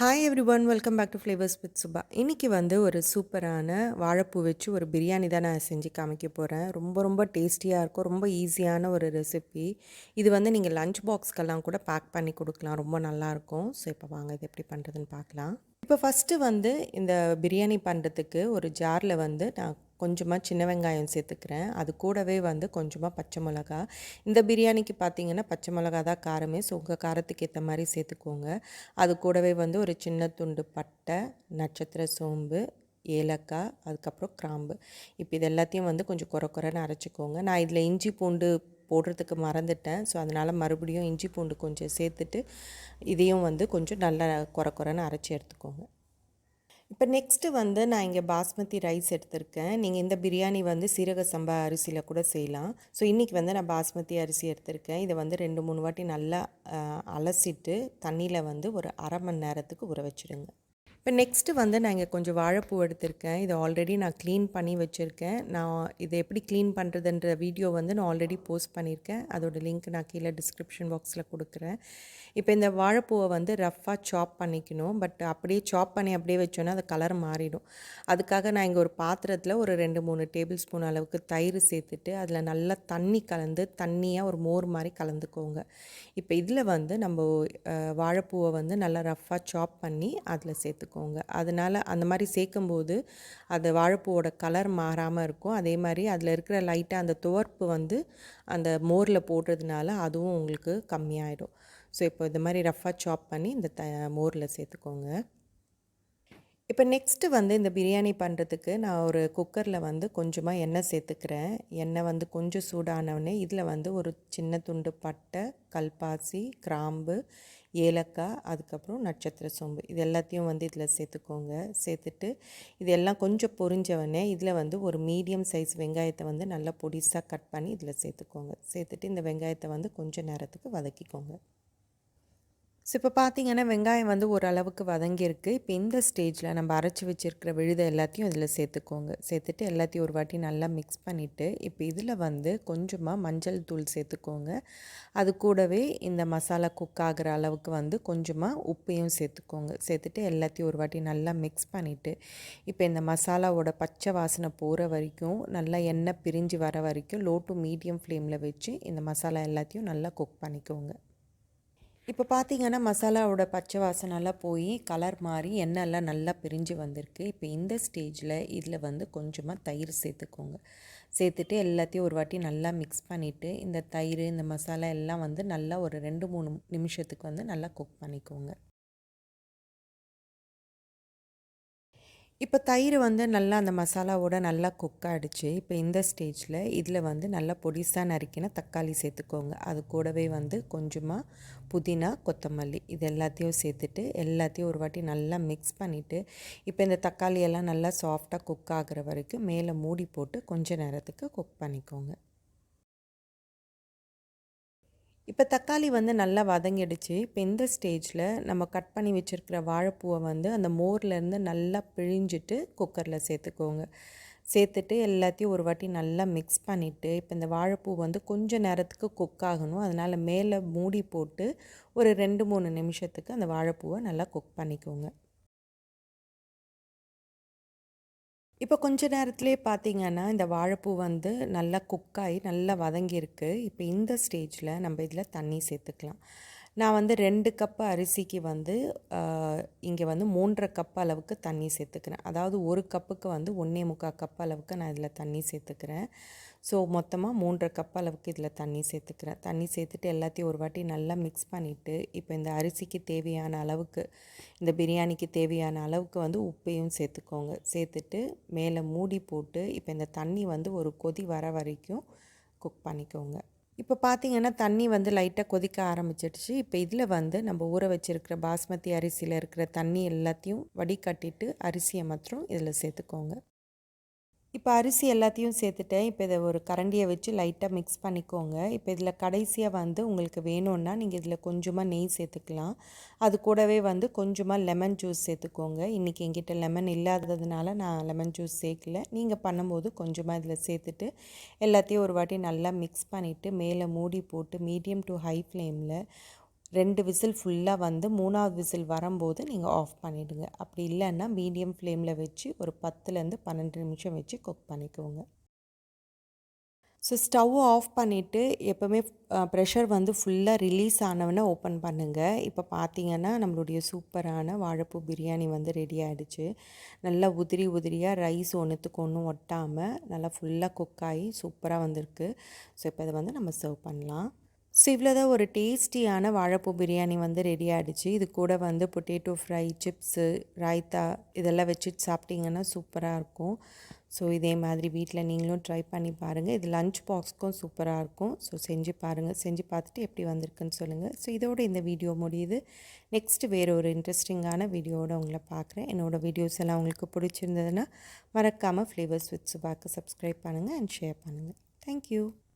Hi everyone, welcome back to flavours with Subha. இன்றைக்கி வந்து ஒரு சூப்பரான வாழைப்பூ வச்சு ஒரு பிரியாணி தான் நான் செஞ்சு காமிக்க போகிறேன். ரொம்ப ரொம்ப டேஸ்டியாக இருக்கும். ரொம்ப ஈஸியான ஒரு ரெசிபி. இது வந்து நீங்கள் லஞ்ச் பாக்ஸ்க்கெல்லாம் கூட பேக் பண்ணி கொடுக்கலாம். ரொம்ப நல்லாயிருக்கும். ஸோ இப்போ வாங்க இது எப்படி பண்ணுறதுன்னு பார்க்கலாம். இப்போ ஃபஸ்ட்டு வந்து இந்த பிரியாணி பண்ணுறதுக்கு ஒரு ஜாரில் வந்து நான் கொஞ்சமாக சின்ன வெங்காயம் சேர்த்துக்கிறேன். அது கூடவே வந்து கொஞ்சமாக பச்சை மிளகா. இந்த பிரியாணிக்கு பார்த்தீங்கன்னா பச்சை மிளகா தான் காரமே. ஸோ உங்கள் காரத்துக்கு ஏற்ற மாதிரி சேர்த்துக்கோங்க. அது கூடவே வந்து ஒரு சின்ன துண்டு பட்டை, நட்சத்திர சோம்பு, ஏலக்காய், அதுக்கப்புறம் கிராம்பு. இப்போ இது எல்லாத்தையும் வந்து கொஞ்சம் கொரன்னு அரைச்சிக்கோங்க. நான் இதில் இஞ்சி பூண்டு போடுறதுக்கு மறந்துட்டேன். ஸோ அதனால் மறுபடியும் இஞ்சி பூண்டு கொஞ்சம் சேர்த்துட்டு இதையும் வந்து கொஞ்சம் நல்லா கொரன்னு அரைச்சி எடுத்துக்கோங்க. இப்போ நெக்ஸ்ட்டு வந்து நான் இங்கே பாஸ்மதி ரைஸ் எடுத்திருக்கேன். நீங்கள் இந்த பிரியாணி வந்து சீரக சம்பா அரிசியில் கூட செய்யலாம். ஸோ இன்றைக்கி வந்து நான் பாஸ்மதி அரிசி எடுத்திருக்கேன். இதை வந்து 2-3 வாட்டி நல்லா அலசிட்டு தண்ணியில் வந்து ஒரு அரை மணி நேரத்துக்கு ஊற வச்சுடுங்க. இப்போ நெக்ஸ்ட்டு வந்து நான் இங்கே கொஞ்சம் வாழைப்பூ எடுத்திருக்கேன். இதை ஆல்ரெடி நான் க்ளீன் பண்ணி வச்சுருக்கேன். நான் இதை எப்படி க்ளீன் பண்ணுறதுன்ற வீடியோ வந்து நான் ஆல்ரெடி போஸ்ட் பண்ணியிருக்கேன். அதோடய லிங்க் நான் கீழே டிஸ்கிரிப்ஷன் பாக்ஸில் கொடுக்குறேன். இப்போ இந்த வாழைப்பூவை வந்து ரஃப்பாக சாப் பண்ணிக்கணும். பட் அப்படியே சாப் பண்ணி அப்படியே வச்சோன்னா அது கலர் மாறிடும். அதுக்காக நான் இங்கே ஒரு பாத்திரத்தில் ஒரு 2-3 டேபிள் ஸ்பூன் அளவுக்கு தயிர் சேர்த்துட்டு அதில் நல்லா தண்ணி கலந்து தண்ணியாக ஒரு மோர் மாதிரி கலந்துக்கோங்க. இப்போ இதில் வந்து நம்ம வாழைப்பூவை வந்து நல்லா ரஃப்பாக சாப் பண்ணி அதில் சேர்த்துக்கோங்க. அதனால் அந்த மாதிரி சேர்க்கும்போது அது வாழைப்பூவோட கலர் மாறாமல் இருக்கும். அதே மாதிரி அதில் இருக்கிற லைட்டாக அந்த துவர்ப்பு வந்து அந்த மோரில் போடுறதுனால அதுவும் உங்களுக்கு கம்மியாயிடும். ஸோ இப்போ இந்த மாதிரி ரஃப்பாக சாப் பண்ணி இந்த மோரில் சேர்த்துக்கோங்க. இப்போ நெக்ஸ்ட்டு வந்து இந்த பிரியாணி பண்ணுறதுக்கு நான் ஒரு குக்கரில் வந்து கொஞ்சமாக எண்ணெய் சேர்த்துக்கிறேன். எண்ணெய் வந்து கொஞ்சம் சூடானவுடனே இதில் வந்து ஒரு சின்ன துண்டு பட்டை, கல்பாசி, கிராம்பு, ஏலக்காய், அதுக்கப்புறம் நட்சத்திர சோம்பு இது எல்லாத்தையும் வந்து இதில் சேர்த்துக்கோங்க. சேர்த்துட்டு இது எல்லாம் கொஞ்சம் பொரிஞ்சவுடனே இதில் வந்து ஒரு மீடியம் சைஸ் வெங்காயத்தை வந்து நல்லா பொடிசாக கட் பண்ணி இதில் சேர்த்துக்கோங்க. சேர்த்துட்டு இந்த வெங்காயத்தை வந்து கொஞ்சம் நேரத்துக்கு வதக்கிக்கோங்க. ஸோ இப்போ பார்த்தீங்கன்னா வெங்காயம் வந்து ஓரளவுக்கு வதங்கியிருக்கு. இப்போ இந்த ஸ்டேஜில் நம்ம அரைச்சி வச்சுருக்கிற விழுதை எல்லாத்தையும் இதில் சேர்த்துக்கோங்க. சேர்த்துட்டு எல்லாத்தையும் ஒரு வாட்டி நல்லா மிக்ஸ் பண்ணிவிட்டு இப்போ இதில் வந்து கொஞ்சமாக மஞ்சள் தூள் சேர்த்துக்கோங்க. அது கூடவே இந்த மசாலா குக் ஆகிற அளவுக்கு வந்து கொஞ்சமாக உப்பையும் சேர்த்துக்கோங்க. சேர்த்துட்டு எல்லாத்தையும் ஒரு வாட்டி நல்லா மிக்ஸ் பண்ணிவிட்டு இப்போ இந்த மசாலாவோட பச்சை வாசனை போகிற வரைக்கும் நல்லா எண்ணெய் பிரிஞ்சு வர வரைக்கும் லோ டு மீடியம் ஃப்ளேமில் வச்சு இந்த மசாலா எல்லாத்தையும் நல்லா குக் பண்ணிக்கோங்க. இப்போ பார்த்தீங்கன்னா மசாலாவோட பச்சை வாசனைலாம் போய் கலர் மாறி எண்ணெய்லாம் நல்லா பிரிஞ்சு வந்திருக்கு. இப்போ இந்த ஸ்டேஜில் இதில் வந்து கொஞ்சமாக தயிர் சேர்த்துக்கோங்க. சேர்த்துட்டு எல்லாத்தையும் ஒரு வாட்டி நல்லா மிக்ஸ் பண்ணிவிட்டு இந்த தயிர் இந்த மசாலா எல்லாம் வந்து நல்லா ஒரு 2-3 நிமிஷத்துக்கு வந்து நல்லா குக் பண்ணிக்கோங்க. இப்போ தயிர் வந்து நல்லா அந்த மசாலாவோட நல்லா குக் ஆகிடுச்சு. இப்போ இந்த ஸ்டேஜில் இதில் வந்து நல்லா பொடிசாக நறுக்கின தக்காளி சேர்த்துக்கோங்க. அது கூடவே வந்து கொஞ்சமாக புதினா, கொத்தமல்லி இது எல்லாத்தையும் சேர்த்துட்டு எல்லாத்தையும் ஒரு வாட்டி நல்லா மிக்ஸ் பண்ணிவிட்டு இப்போ இந்த தக்காளியெல்லாம் நல்லா சாஃப்டாக குக் ஆகிற வரைக்கும் மேலே மூடி போட்டு கொஞ்ச நேரத்துக்கு குக் பண்ணிக்கோங்க. இப்போ தக்காளி வந்து நல்லா வதங்கிடுச்சு. இப்போ இந்த ஸ்டேஜில் நம்ம கட் பண்ணி வச்சுருக்கிற வாழைப்பூவை வந்து அந்த மோர்லேருந்து நல்லா பிழிஞ்சிட்டு குக்கரில் சேர்த்துக்கோங்க. சேர்த்துட்டு எல்லாத்தையும் ஒரு வாட்டி நல்லா மிக்ஸ் பண்ணிவிட்டு இப்போ இந்த வாழைப்பூ வந்து கொஞ்சம் நேரத்துக்கு குக் ஆகணும். அதனால் மேலே மூடி போட்டு ஒரு 2-3 நிமிஷத்துக்கு அந்த வாழைப்பூவை நல்லா குக் பண்ணிக்கோங்க. இப்போ கொஞ்ச நேரத்திலே பார்த்தீங்கன்னா இந்த வாழைப்பூ வந்து நல்லா குக்காகி நல்லா வதங்கியிருக்கு. இப்போ இந்த ஸ்டேஜில் நம்ம இதில் தண்ணி சேர்த்துக்கலாம். நான் வந்து 2 கப்பு அரிசிக்கு வந்து இங்கே வந்து 3½ கப் அளவுக்கு தண்ணி சேர்த்துக்கிறேன். அதாவது 1 கப்புக்கு வந்து 1.25 கப் அளவுக்கு நான் இதில் தண்ணி சேர்த்துக்கிறேன். ஸோ மொத்தமாக 3½ கப் அளவுக்கு இதில் தண்ணி சேர்த்துக்கிறேன். தண்ணி சேர்த்துட்டு எல்லாத்தையும் ஒரு வாட்டி நல்லா மிக்ஸ் பண்ணிவிட்டு இப்போ இந்த அரிசிக்கு தேவையான அளவுக்கு இந்த பிரியாணிக்கு தேவையான அளவுக்கு வந்து உப்பையும் சேர்த்துக்கோங்க. சேர்த்துட்டு மேலே மூடி போட்டு இப்போ இந்த தண்ணி வந்து ஒரு கொதி வர வரைக்கும் குக் பண்ணிக்கோங்க. இப்போ பார்த்தீங்கன்னா தண்ணி வந்து லைட்டாக கொதிக்க ஆரம்பிச்சிடுச்சு. இப்போ இதில் வந்து நம்ம ஊற வச்சுருக்கிற பாஸ்மதி அரிசியில் இருக்கிற தண்ணி எல்லாத்தையும் வடிகட்டிட்டு அரிசியை மாத்திரம் இதில் சேர்த்துக்கோங்க. இப்போ அரிசி எல்லாத்தையும் சேர்த்துட்டேன். இப்போ இதை ஒரு கரண்டியை வச்சு லைட்டாக மிக்ஸ் பண்ணிக்கோங்க. இப்போ இதில் கடைசியாக வந்து உங்களுக்கு வேணும்னா நீங்கள் இதில் கொஞ்சமாக நெய் சேர்த்துக்கலாம். அது கூடவே வந்து கொஞ்சமாக லெமன் ஜூஸ் சேர்த்துக்கோங்க. இன்றைக்கி என்கிட்ட லெமன் இல்லாததுனால நான் லெமன் ஜூஸ் சேர்க்கல. நீங்கள் பண்ணும்போது கொஞ்சமாக இதில் சேர்த்துட்டு எல்லாத்தையும் ஒரு வாட்டி நல்லா மிக்ஸ் பண்ணிவிட்டு மேலே மூடி போட்டு மீடியம் டு ஹை ஃப்ளேமில் 2 விசில் ஃபுல்லாக வந்து 3வது விசில் வரும்போது நீங்கள் ஆஃப் பண்ணிவிடுங்க. அப்படி இல்லைன்னா மீடியம் ஃப்ளேமில் வச்சு ஒரு 10லேருந்து 12 நிமிஷம் வச்சு குக் பண்ணிக்கோங்க. ஸோ ஸ்டவ் ஆஃப் பண்ணிவிட்டு எப்போவுமே ப்ரெஷர் வந்து ஃபுல்லாக ரிலீஸ் ஆனவுடனே ஓப்பன் பண்ணுங்கள். இப்போ பார்த்தீங்கன்னா நம்மளுடைய சூப்பரான வாழைப்பூ பிரியாணி வந்து ரெடி ஆகிடுச்சு. நல்லா உதிரி உதிரியாக ரைஸ் ஒன்றுத்துக்கு ஒன்றும் ஒட்டாமல் நல்லா ஃபுல்லாக குக் ஆகி சூப்பராக வந்திருக்கு. ஸோ இப்போ இதை வந்து நம்ம சர்வ் பண்ணலாம். ஸோ இவ்வளோதான் ஒரு டேஸ்டியான வாழைப்பூ பிரியாணி வந்து ரெடி ஆகிடுச்சு. இது கூட வந்து பொட்டேட்டோ ஃப்ரை, சிப்ஸு, ராய்த்தா இதெல்லாம் வச்சுட்டு சாப்பிட்டிங்கன்னா சூப்பராக இருக்கும். ஸோ இதே மாதிரி வீட்டில் நீங்களும் ட்ரை பண்ணி பாருங்கள். இது லஞ்ச் பாக்ஸ்க்கும் சூப்பராக இருக்கும். ஸோ செஞ்சு பாருங்கள். செஞ்சு பார்த்துட்டு எப்படி வந்திருக்குன்னு சொல்லுங்கள். ஸோ இதோட இந்த வீடியோ முடியுது. நெக்ஸ்ட்டு வேறு ஒரு இன்ட்ரெஸ்டிங்கான வீடியோவோட உங்களை பார்க்குறேன். என்னோடய வீடியோஸ் எல்லாம் உங்களுக்கு பிடிச்சிருந்ததுன்னா மறக்காமல் ஃப்ளேவர்ஸ் வித் சுபாக்கு சப்ஸ்கிரைப் பண்ணுங்கள் அண்ட் ஷேர் பண்ணுங்கள். தேங்க்யூ.